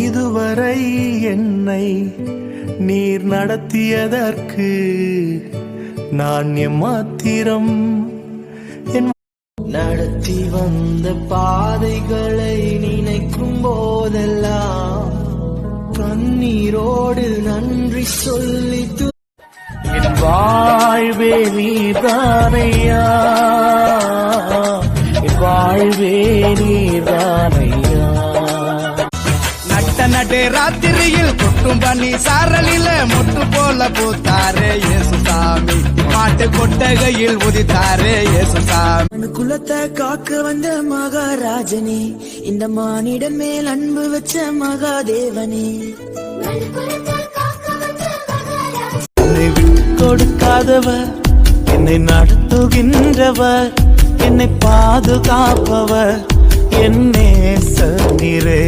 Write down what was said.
இதுவரை என்னை நீர் நடத்தியதற்கு நான் எம்மாத்திரம் நடத்தி வந்த பாதைகளை நினைக்கும் போதெல்லாம் கண்ணீரோடு நன்றி சொல்லி என் வாழ்வே நீதானையா, என் வாழ்வே நீதானையா. நட்டே ராத்திரியில் கொட்டும் பண்ணி சாரலில மொட்டு போல பூத்தாரே இயேசுசாமி, மாட்டு கொட்டகையில் உதித்தாரே இயேசுசாமி. குலத்தை காக்க வந்த மகாராஜனே, இந்த மானிடன் மேல் அன்பு வச்ச மகாதேவனே, என்னை விட்டு கொடுக்காதவர், என்னை நடத்துகின்றவர், என்னை பாதுகாப்பவர், என் நேசரே.